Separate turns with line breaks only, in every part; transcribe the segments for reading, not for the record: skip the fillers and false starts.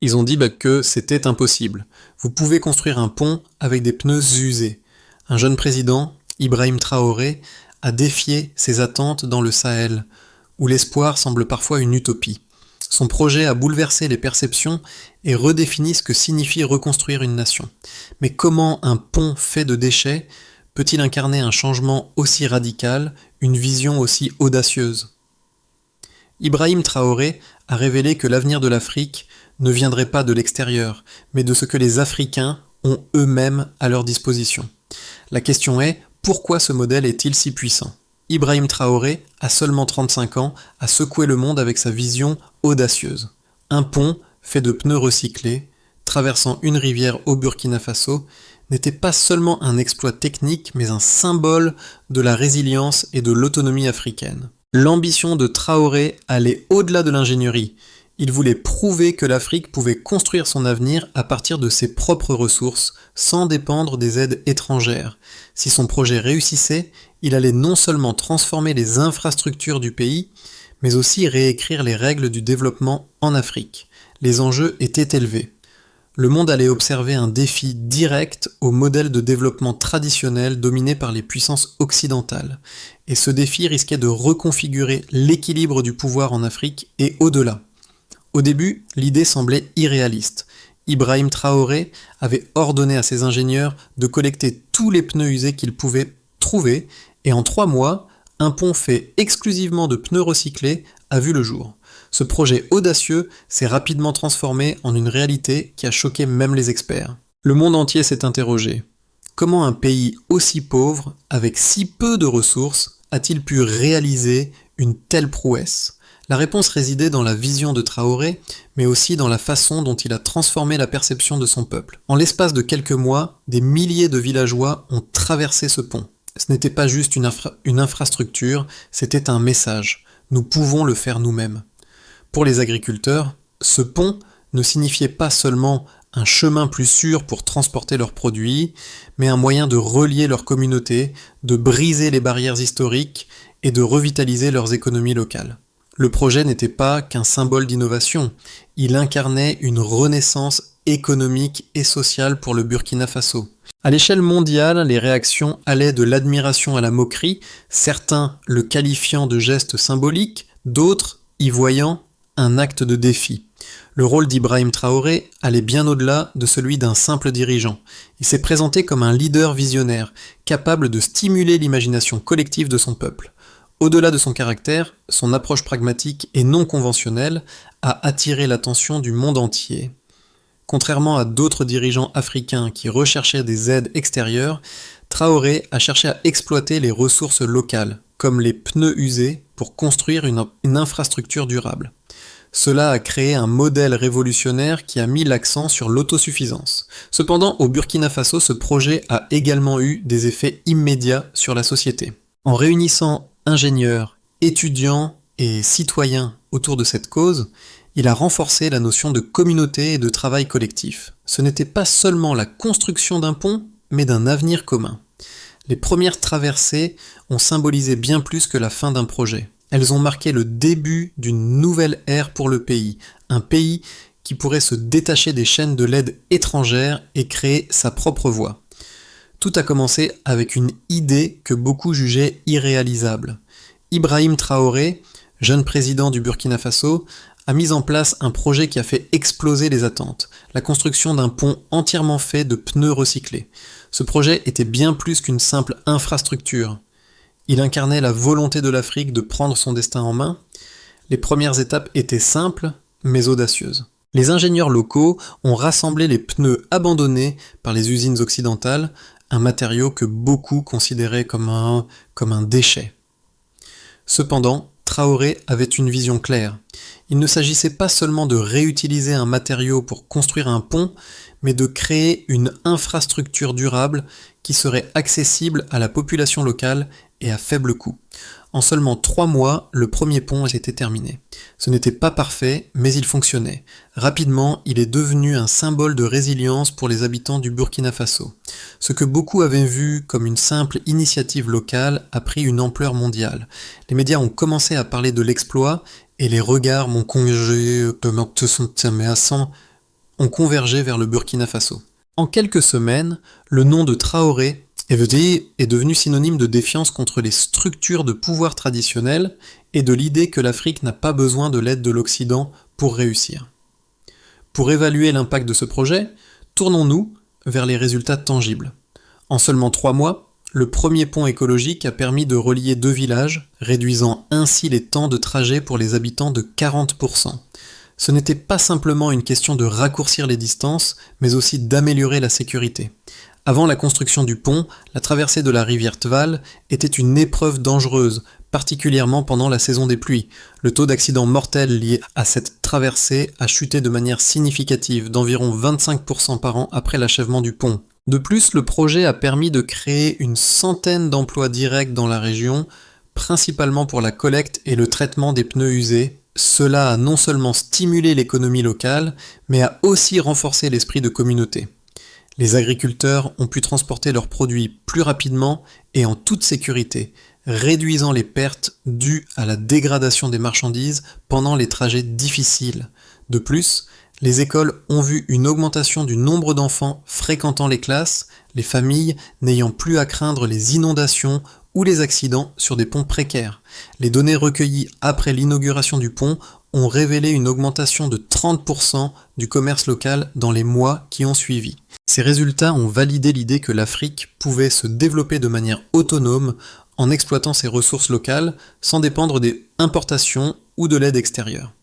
Ils ont dit que c'était impossible. Vous pouvez construire un pont avec des pneus usés. Un jeune président, Ibrahim Traoré, a défié ces attentes dans le Sahel, où l'espoir semble parfois une utopie. Son projet a bouleversé les perceptions et redéfini ce que signifie reconstruire une nation. Mais comment un pont fait de déchets peut-il incarner un changement aussi radical, une vision aussi audacieuse ? Ibrahim Traoré a révélé que l'avenir de l'Afrique ne viendrait pas de l'extérieur, mais de ce que les Africains ont eux-mêmes à leur disposition. La question est, pourquoi ce modèle est-il si puissant ? Ibrahim Traoré, à seulement 35 ans, a secoué le monde avec sa vision audacieuse. Un pont fait de pneus recyclés, traversant une rivière au Burkina Faso, n'était pas seulement un exploit technique, mais un symbole de la résilience et de l'autonomie africaine. L'ambition de Traoré allait au-delà de l'ingénierie. Il voulait prouver que l'Afrique pouvait construire son avenir à partir de ses propres ressources, sans dépendre des aides étrangères. Si son projet réussissait, il allait non seulement transformer les infrastructures du pays, mais aussi réécrire les règles du développement en Afrique. Les enjeux étaient élevés. Le monde allait observer un défi direct au modèle de développement traditionnel dominé par les puissances occidentales. Et ce défi risquait de reconfigurer l'équilibre du pouvoir en Afrique et au-delà. Au début, l'idée semblait irréaliste. Ibrahim Traoré avait ordonné à ses ingénieurs de collecter tous les pneus usés qu'ils pouvaient trouver, et en 3 mois, un pont fait exclusivement de pneus recyclés a vu le jour. Ce projet audacieux s'est rapidement transformé en une réalité qui a choqué même les experts. Le monde entier s'est interrogé. Comment un pays aussi pauvre, avec si peu de ressources, a-t-il pu réaliser une telle prouesse ? La réponse résidait dans la vision de Traoré, mais aussi dans la façon dont il a transformé la perception de son peuple. En l'espace de quelques mois, des milliers de villageois ont traversé ce pont. Ce n'était pas juste une infrastructure, c'était un message. Nous pouvons le faire nous-mêmes. Pour les agriculteurs, ce pont ne signifiait pas seulement un chemin plus sûr pour transporter leurs produits, mais un moyen de relier leur communauté, de briser les barrières historiques et de revitaliser leurs économies locales. Le projet n'était pas qu'un symbole d'innovation, il incarnait une renaissance économique et sociale pour le Burkina Faso. À l'échelle mondiale, les réactions allaient de l'admiration à la moquerie, certains le qualifiant de geste symbolique, d'autres y voyant un acte de défi. Le rôle d'Ibrahim Traoré allait bien au-delà de celui d'un simple dirigeant. Il s'est présenté comme un leader visionnaire, capable de stimuler l'imagination collective de son peuple. Au-delà de son caractère, son approche pragmatique et non conventionnelle a attiré l'attention du monde entier. Contrairement à d'autres dirigeants africains qui recherchaient des aides extérieures, Traoré a cherché à exploiter les ressources locales, comme les pneus usés, pour construire une infrastructure durable. Cela a créé un modèle révolutionnaire qui a mis l'accent sur l'autosuffisance. Cependant, au Burkina Faso, ce projet a également eu des effets immédiats sur la société. En réunissant ingénieurs, étudiants et citoyens autour de cette cause, il a renforcé la notion de communauté et de travail collectif. Ce n'était pas seulement la construction d'un pont, mais d'un avenir commun. Les premières traversées ont symbolisé bien plus que la fin d'un projet. Elles ont marqué le début d'une nouvelle ère pour le pays, un pays qui pourrait se détacher des chaînes de l'aide étrangère et créer sa propre voie. Tout a commencé avec une idée que beaucoup jugeaient irréalisable. Ibrahim Traoré, jeune président du Burkina Faso, a mis en place un projet qui a fait exploser les attentes, la construction d'un pont entièrement fait de pneus recyclés. Ce projet était bien plus qu'une simple infrastructure. Il incarnait la volonté de l'Afrique de prendre son destin en main. Les premières étapes étaient simples, mais audacieuses. Les ingénieurs locaux ont rassemblé les pneus abandonnés par les usines occidentales, un matériau que beaucoup considéraient comme un déchet. Cependant, Traoré avait une vision claire. Il ne s'agissait pas seulement de réutiliser un matériau pour construire un pont, mais de créer une infrastructure durable qui serait accessible à la population locale et à faible coût. En seulement 3 mois, le premier pont était terminé. Ce n'était pas parfait, mais il fonctionnait. Rapidement, il est devenu un symbole de résilience pour les habitants du Burkina Faso. Ce que beaucoup avaient vu comme une simple initiative locale a pris une ampleur mondiale. Les médias ont commencé à parler de l'exploit et les regards m'ont congé ont convergé vers le Burkina Faso. En quelques semaines, le nom de Traoré est devenu synonyme de défiance contre les structures de pouvoir traditionnelles et de l'idée que l'Afrique n'a pas besoin de l'aide de l'Occident pour réussir. Pour évaluer l'impact de ce projet, tournons-nous vers les résultats tangibles. En seulement 3 mois, le premier pont écologique a permis de relier 2 villages, réduisant ainsi les temps de trajet pour les habitants de 40%. Ce n'était pas simplement une question de raccourcir les distances, mais aussi d'améliorer la sécurité. Avant la construction du pont, la traversée de la rivière Tval était une épreuve dangereuse, particulièrement pendant la saison des pluies. Le taux d'accidents mortels liés à cette traversée a chuté de manière significative, d'environ 25% par an après l'achèvement du pont. De plus, le projet a permis de créer une centaine d'emplois directs dans la région, principalement pour la collecte et le traitement des pneus usés. Cela a non seulement stimulé l'économie locale, mais a aussi renforcé l'esprit de communauté. Les agriculteurs ont pu transporter leurs produits plus rapidement et en toute sécurité, réduisant les pertes dues à la dégradation des marchandises pendant les trajets difficiles. De plus, les écoles ont vu une augmentation du nombre d'enfants fréquentant les classes, les familles n'ayant plus à craindre les inondations ou les accidents sur des ponts précaires. Les données recueillies après l'inauguration du pont ont révélé une augmentation de 30% du commerce local dans les mois qui ont suivi. Ces résultats ont validé l'idée que l'Afrique pouvait se développer de manière autonome en exploitant ses ressources locales sans dépendre des importations ou de l'aide extérieure.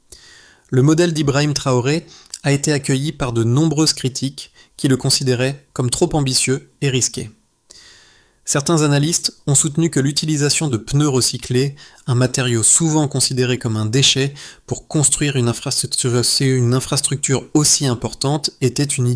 Le modèle d'Ibrahim Traoré a été accueilli par de nombreuses critiques qui le considéraient comme trop ambitieux et risqué. Certains analystes ont soutenu que l'utilisation de pneus recyclés, un matériau souvent considéré comme un déchet, pour construire une infrastructure aussi importante était une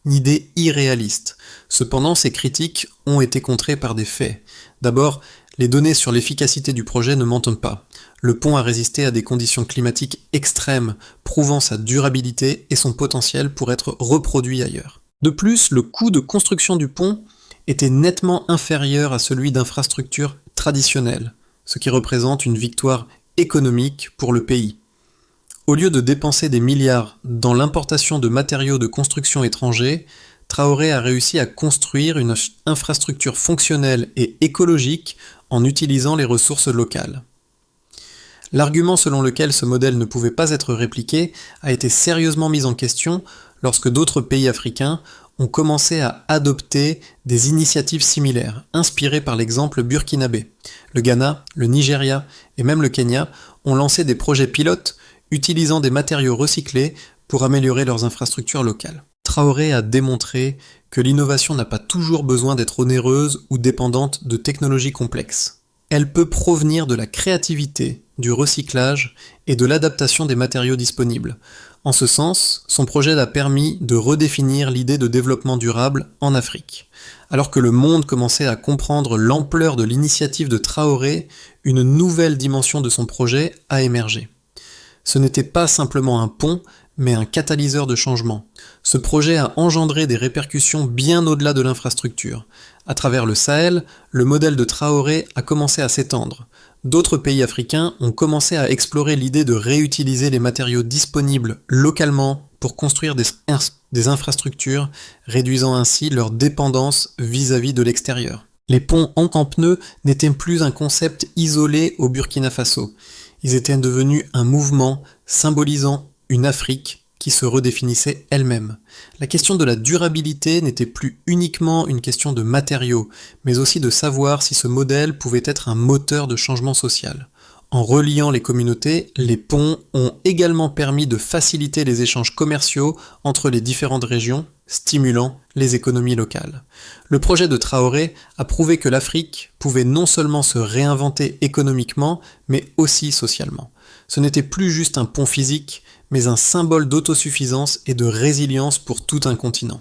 idée irréaliste. Cependant, ces critiques ont été contrées par des faits. D'abord, les données sur l'efficacité du projet ne mentent pas. Le pont a résisté à des conditions climatiques extrêmes, prouvant sa durabilité et son potentiel pour être reproduit ailleurs. De plus, le coût de construction du pont était nettement inférieur à celui d'infrastructures traditionnelles, ce qui représente une victoire économique pour le pays. Au lieu de dépenser des milliards dans l'importation de matériaux de construction étrangers, Traoré a réussi à construire une infrastructure fonctionnelle et écologique en utilisant les ressources locales. L'argument selon lequel ce modèle ne pouvait pas être répliqué a été sérieusement mis en question lorsque d'autres pays africains ont commencé à adopter des initiatives similaires, inspirées par l'exemple burkinabé. Le Ghana, le Nigeria et même le Kenya ont lancé des projets pilotes utilisant des matériaux recyclés pour améliorer leurs infrastructures locales. Traoré a démontré que l'innovation n'a pas toujours besoin d'être onéreuse ou dépendante de technologies complexes. Elle peut provenir de la créativité, du recyclage et de l'adaptation des matériaux disponibles. En ce sens, son projet a permis de redéfinir l'idée de développement durable en Afrique. Alors que le monde commençait à comprendre l'ampleur de l'initiative de Traoré, une nouvelle dimension de son projet a émergé. Ce n'était pas simplement un pont, mais un catalyseur de changement. Ce projet a engendré des répercussions bien au-delà de l'infrastructure. À travers le Sahel, le modèle de Traoré a commencé à s'étendre. D'autres pays africains ont commencé à explorer l'idée de réutiliser les matériaux disponibles localement pour construire des infrastructures, réduisant ainsi leur dépendance vis-à-vis de l'extérieur. Les ponts en pneus n'étaient plus un concept isolé au Burkina Faso. Ils étaient devenus un mouvement symbolisant une Afrique qui se redéfinissait elle-même. La question de la durabilité n'était plus uniquement une question de matériaux, mais aussi de savoir si ce modèle pouvait être un moteur de changement social. En reliant les communautés, les ponts ont également permis de faciliter les échanges commerciaux entre les différentes régions, stimulant les économies locales. Le projet de Traoré a prouvé que l'Afrique pouvait non seulement se réinventer économiquement, mais aussi socialement. Ce n'était plus juste un pont physique, mais un symbole d'autosuffisance et de résilience pour tout un continent.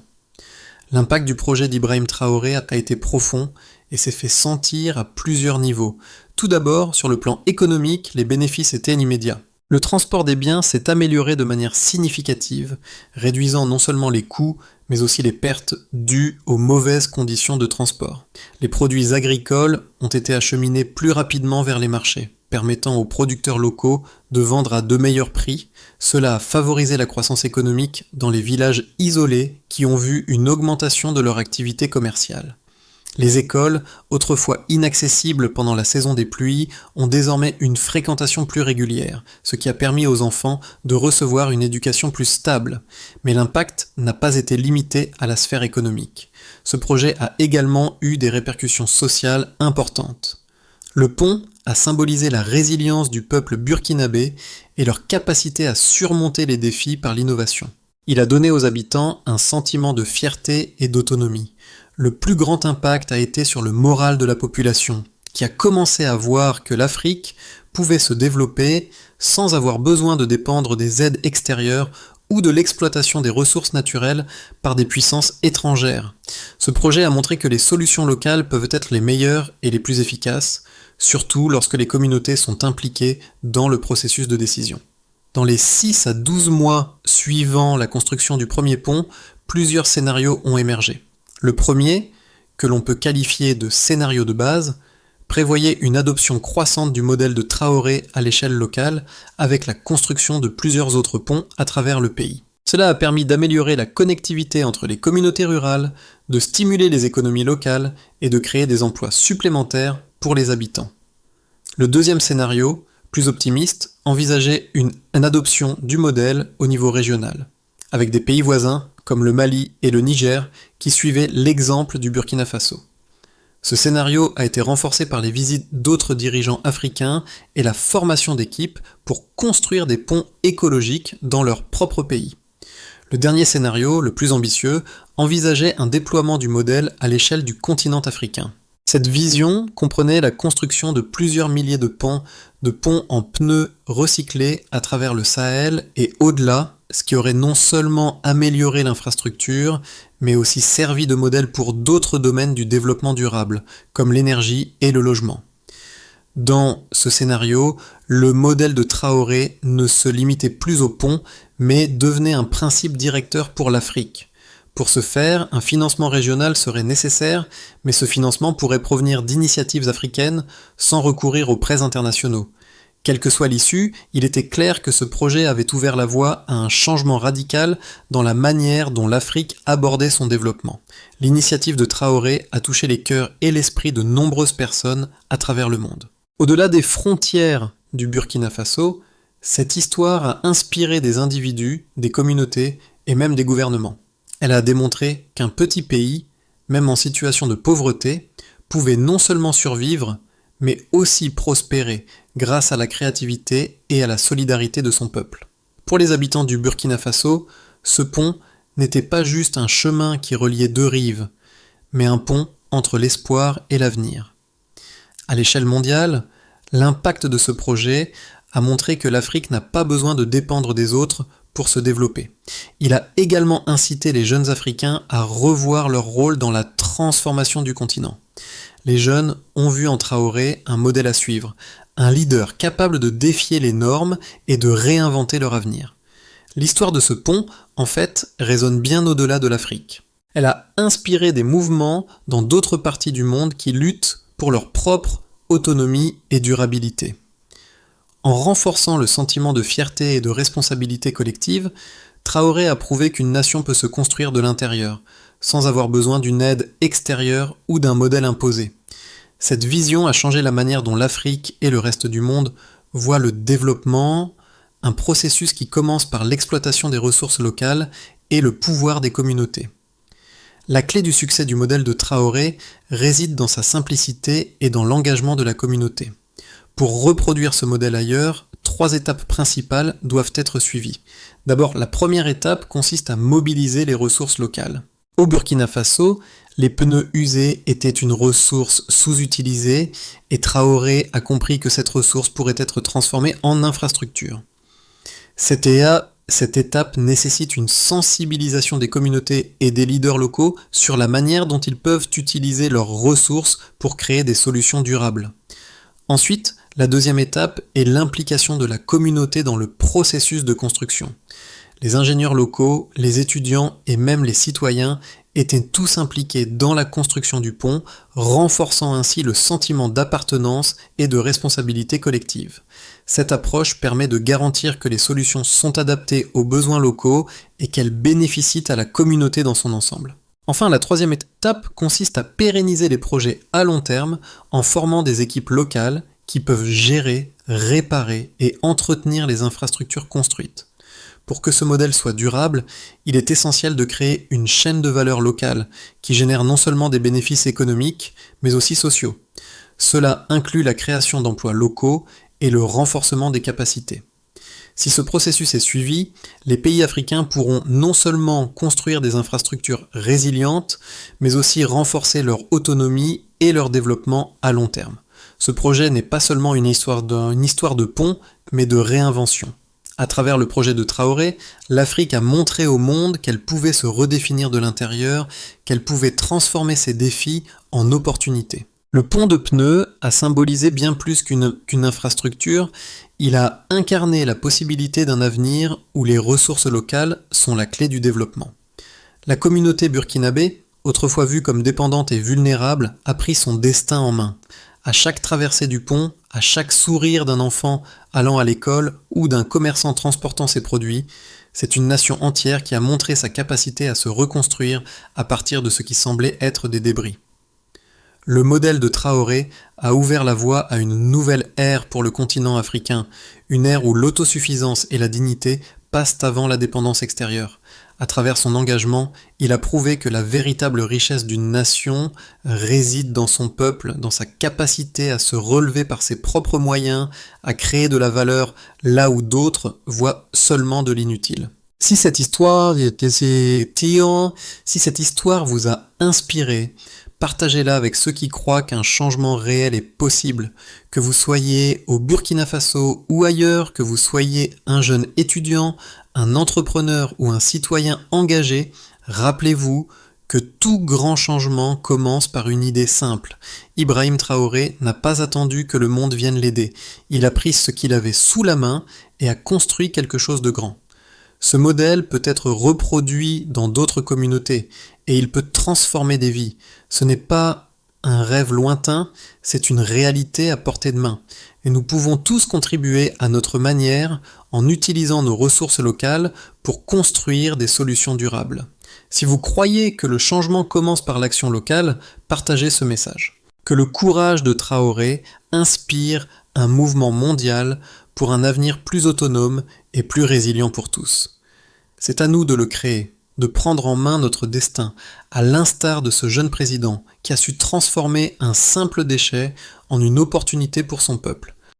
L'impact du projet d'Ibrahim Traoré a été profond et s'est fait sentir à plusieurs niveaux. Tout d'abord, sur le plan économique, les bénéfices étaient immédiats. Le transport des biens s'est amélioré de manière significative, réduisant non seulement les coûts, mais aussi les pertes dues aux mauvaises conditions de transport. Les produits agricoles ont été acheminés plus rapidement vers les marchés. permettant aux producteurs locaux de vendre à de meilleurs prix. Cela a favorisé la croissance économique dans les villages isolés qui ont vu une augmentation de leur activité commerciale. Les écoles, autrefois inaccessibles pendant la saison des pluies, ont désormais une fréquentation plus régulière, ce qui a permis aux enfants de recevoir une éducation plus stable. Mais l'impact n'a pas été limité à la sphère économique. Ce projet a également eu des répercussions sociales importantes. Le pont a symbolisé la résilience du peuple burkinabé et leur capacité à surmonter les défis par l'innovation. Il a donné aux habitants un sentiment de fierté et d'autonomie. Le plus grand impact a été sur le moral de la population, qui a commencé à voir que l'Afrique pouvait se développer sans avoir besoin de dépendre des aides extérieures ou de l'exploitation des ressources naturelles par des puissances étrangères. Ce projet a montré que les solutions locales peuvent être les meilleures et les plus efficaces, surtout lorsque les communautés sont impliquées dans le processus de décision. Dans les 6 à 12 mois suivant la construction du premier pont, plusieurs scénarios ont émergé. Le premier, que l'on peut qualifier de scénario de base, prévoyait une adoption croissante du modèle de Traoré à l'échelle locale, avec la construction de plusieurs autres ponts à travers le pays. Cela a permis d'améliorer la connectivité entre les communautés rurales, de stimuler les économies locales et de créer des emplois supplémentaires pour les habitants. Le deuxième scénario, plus optimiste, envisageait une adoption du modèle au niveau régional, avec des pays voisins comme le Mali et le Niger, qui suivaient l'exemple du Burkina Faso. Ce scénario a été renforcé par les visites d'autres dirigeants africains et la formation d'équipes pour construire des ponts écologiques dans leur propre pays. Le dernier scénario, le plus ambitieux, envisageait un déploiement du modèle à l'échelle du continent africain. Cette vision comprenait la construction de plusieurs milliers de ponts en pneus recyclés à travers le Sahel et au-delà, ce qui aurait non seulement amélioré l'infrastructure, mais aussi servi de modèle pour d'autres domaines du développement durable, comme l'énergie et le logement. Dans ce scénario, le modèle de Traoré ne se limitait plus au pont, mais devenait un principe directeur pour l'Afrique. Pour ce faire, un financement régional serait nécessaire, mais ce financement pourrait provenir d'initiatives africaines sans recourir aux prêts internationaux. Quelle que soit l'issue, il était clair que ce projet avait ouvert la voie à un changement radical dans la manière dont l'Afrique abordait son développement. L'initiative de Traoré a touché les cœurs et l'esprit de nombreuses personnes à travers le monde. Au-delà des frontières du Burkina Faso, cette histoire a inspiré des individus, des communautés et même des gouvernements. Elle a démontré qu'un petit pays, même en situation de pauvreté, pouvait non seulement survivre, mais aussi prospérer grâce à la créativité et à la solidarité de son peuple. Pour les habitants du Burkina Faso, ce pont n'était pas juste un chemin qui reliait deux rives, mais un pont entre l'espoir et l'avenir. À l'échelle mondiale, l'impact de ce projet a montré que l'Afrique n'a pas besoin de dépendre des autres pour se développer. Il a également incité les jeunes Africains à revoir leur rôle dans la transformation du continent. Les jeunes ont vu en Traoré un modèle à suivre, un leader capable de défier les normes et de réinventer leur avenir. L'histoire de ce pont, en fait, résonne bien au-delà de l'Afrique. Elle a inspiré des mouvements dans d'autres parties du monde qui luttent pour leur propre autonomie et durabilité. En renforçant le sentiment de fierté et de responsabilité collective, Traoré a prouvé qu'une nation peut se construire de l'intérieur, sans avoir besoin d'une aide extérieure ou d'un modèle imposé. Cette vision a changé la manière dont l'Afrique et le reste du monde voient le développement, un processus qui commence par l'exploitation des ressources locales et le pouvoir des communautés. La clé du succès du modèle de Traoré réside dans sa simplicité et dans l'engagement de la communauté. Pour reproduire ce modèle ailleurs, 3 étapes principales doivent être suivies. D'abord, la première étape consiste à mobiliser les ressources locales. Au Burkina Faso, les pneus usés étaient une ressource sous-utilisée et Traoré a compris que cette ressource pourrait être transformée en infrastructure. Cette étape nécessite une sensibilisation des communautés et des leaders locaux sur la manière dont ils peuvent utiliser leurs ressources pour créer des solutions durables. Ensuite, la deuxième étape est l'implication de la communauté dans le processus de construction. Les ingénieurs locaux, les étudiants et même les citoyens étaient tous impliqués dans la construction du pont, renforçant ainsi le sentiment d'appartenance et de responsabilité collective. Cette approche permet de garantir que les solutions sont adaptées aux besoins locaux et qu'elles bénéficient à la communauté dans son ensemble. Enfin, la troisième étape consiste à pérenniser les projets à long terme en formant des équipes locales qui peuvent gérer, réparer et entretenir les infrastructures construites. Pour que ce modèle soit durable, il est essentiel de créer une chaîne de valeur locale qui génère non seulement des bénéfices économiques, mais aussi sociaux. Cela inclut la création d'emplois locaux et le renforcement des capacités. Si ce processus est suivi, les pays africains pourront non seulement construire des infrastructures résilientes, mais aussi renforcer leur autonomie et leur développement à long terme. Ce projet n'est pas seulement une histoire de pont, mais de réinvention. À travers le projet de Traoré, l'Afrique a montré au monde qu'elle pouvait se redéfinir de l'intérieur, qu'elle pouvait transformer ses défis en opportunités. Le pont de pneus a symbolisé bien plus qu'une infrastructure, il a incarné la possibilité d'un avenir où les ressources locales sont la clé du développement. La communauté burkinabé, autrefois vue comme dépendante et vulnérable, a pris son destin en main. À chaque traversée du pont, à chaque sourire d'un enfant allant à l'école ou d'un commerçant transportant ses produits, c'est une nation entière qui a montré sa capacité à se reconstruire à partir de ce qui semblait être des débris. Le modèle de Traoré a ouvert la voie à une nouvelle ère pour le continent africain, une ère où l'autosuffisance et la dignité passent avant la dépendance extérieure. À travers son engagement, il a prouvé que la véritable richesse d'une nation réside dans son peuple, dans sa capacité à se relever par ses propres moyens, à créer de la valeur là où d'autres voient seulement de l'inutile. Si cette histoire vous a inspiré, partagez-la avec ceux qui croient qu'un changement réel est possible. Que vous soyez au Burkina Faso ou ailleurs, que vous soyez un jeune étudiant, un entrepreneur ou un citoyen engagé, rappelez-vous que tout grand changement commence par une idée simple. Ibrahim Traoré n'a pas attendu que le monde vienne l'aider. Il a pris ce qu'il avait sous la main et a construit quelque chose de grand. Ce modèle peut être reproduit dans d'autres communautés et il peut transformer des vies. Ce n'est pas un rêve lointain, c'est une réalité à portée de main. Et nous pouvons tous contribuer à notre manière en utilisant nos ressources locales pour construire des solutions durables. Si vous croyez que le changement commence par l'action locale, partagez ce message. Que le courage de Traoré inspire un mouvement mondial pour un avenir plus autonome et plus résilient pour tous. C'est à nous de le créer, de prendre en main notre destin, à l'instar de ce jeune président qui a su transformer un simple déchet en une opportunité pour son peuple.